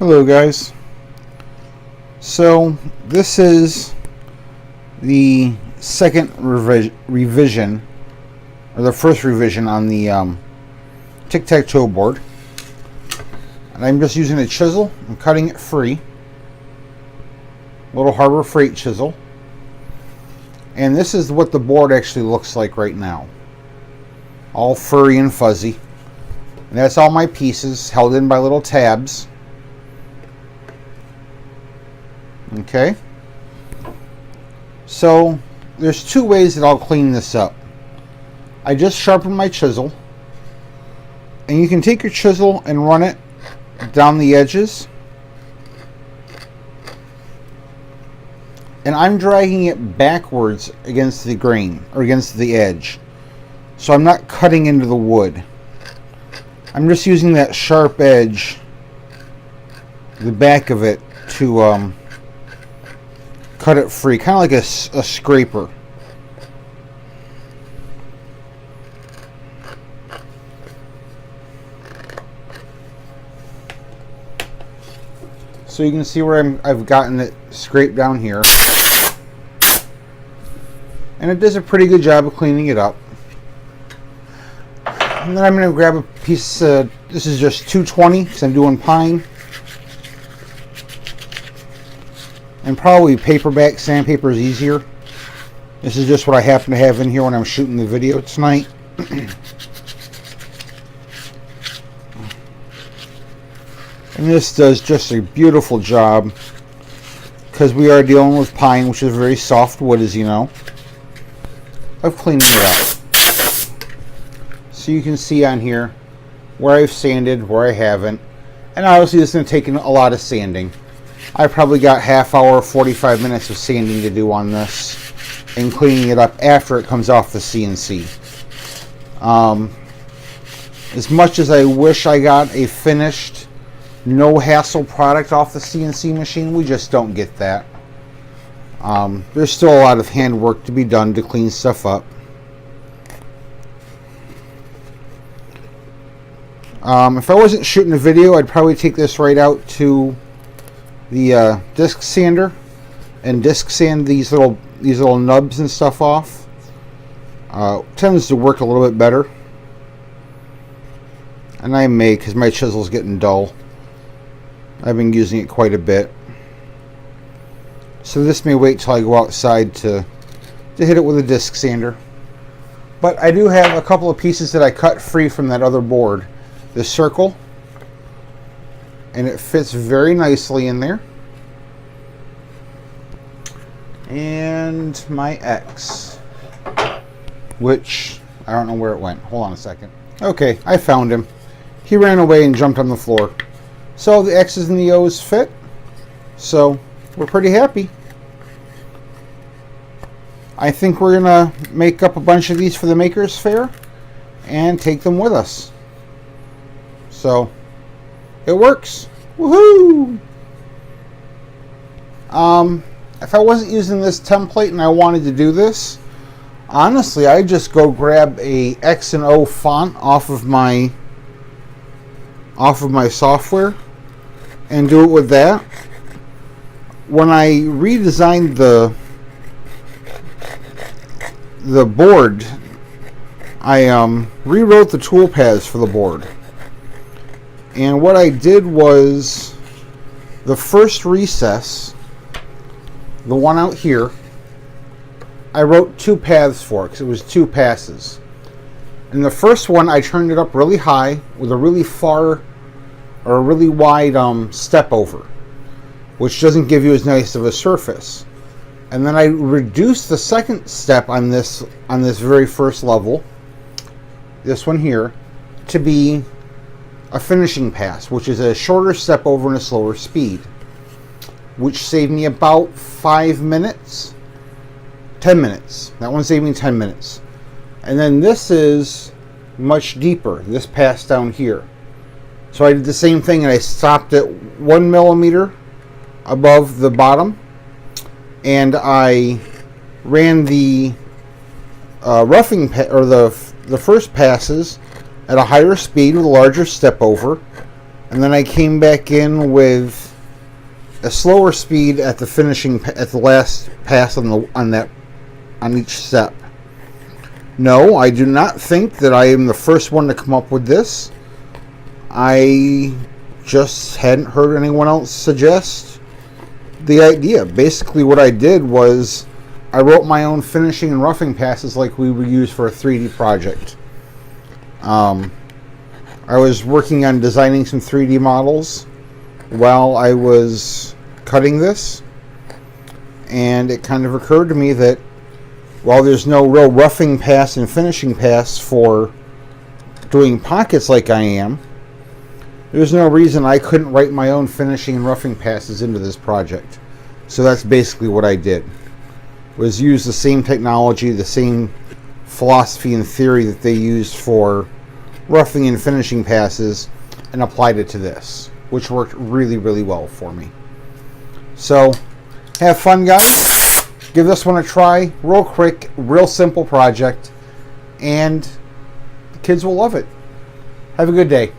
Hello guys. So this is the second revision, or the first revision on the TIC-TAC-TOE board. And I'm just using a chisel. I'm cutting it free. Little Harbor Freight chisel. And this is what the board actually looks like right now. All furry and fuzzy. And that's all my pieces held in by little tabs. Okay, so there's two ways that I'll clean this up. I just sharpen my chisel, and you can take your chisel and run it down the edges, and I'm dragging it backwards against the grain, or against the edge, so I'm not cutting into the wood. I'm just using that sharp edge, the back of it, to cut it free, kind of like a scraper. So you can see where I've gotten it scraped down here, and it does a pretty good job of cleaning it up. And then I'm going to grab a piece. This is just 220 because I'm doing pine. And probably paperback sandpaper is easier. This is just what I happen to have in here when I'm shooting the video tonight. And this does just a beautiful job, because we are dealing with pine, which is very soft wood, as you know, of cleaning it up. So you can see on here where I've sanded, where I haven't. And obviously this is going to take a lot of sanding. I probably got half hour, 45 minutes of sanding to do on this, and cleaning it up after it comes off the CNC. As much as I wish I got a finished, no hassle product off the CNC machine, we just don't get that. There's still a lot of hand work to be done to clean stuff up. If I wasn't shooting a video, I'd probably take this right out to the disc sander and disc sand these little nubs and stuff off. Tends to work a little bit better, and I may, because my chisel's getting dull. I've been using it quite a bit, so this may wait till I go outside to hit it with a disc sander. But I do have a couple of pieces that I cut free from that other board. This circle, and it fits very nicely in there. And my X, which I don't know where it went. Hold on a second. Okay, I found him. He ran away and jumped on the floor. So the X's and the O's fit. So we're pretty happy. I think we're gonna make up a bunch of these for the Makers Fair and take them with us. So it works. Woohoo! If I wasn't using this template and I wanted to do this, honestly, I'd just go grab a X and O font off of my software and do it with that. When I redesigned the board, I rewrote the toolpaths for the board. And what I did was, the first recess, the one out here, I wrote two paths for it because it was two passes. And the first one, I turned it up really high with a really far or a really wide step over, which doesn't give you as nice of a surface. And then I reduced the second step on this very first level, this one here, to be a finishing pass, which is a shorter step over and a slower speed, which saved me about 5 minutes, 10 minutes. That one saved me 10 minutes. And then this is much deeper, this pass down here. So I did the same thing, and I stopped at 1 millimeter above the bottom, and I ran the roughing or the first passes at a higher speed with a larger step over, and then I came back in with a slower speed at the finishing, at the last pass on each step. No, I do not think that I am the first one to come up with this. I just hadn't heard anyone else suggest the idea. Basically what I did was I wrote my own finishing and roughing passes like we would use for a 3D project. I was working on designing some 3D models while I was cutting this, and it kind of occurred to me that while there's no real roughing pass and finishing pass for doing pockets like I am, there's no reason I couldn't write my own finishing and roughing passes into this project. So that's basically what I did, was use the same technology, the same philosophy and theory that they used for roughing and finishing passes, and applied it to this, which worked really, really well for me. So have fun, guys. Give this one a try. Real quick, real simple project, and the kids will love it. Have a good day.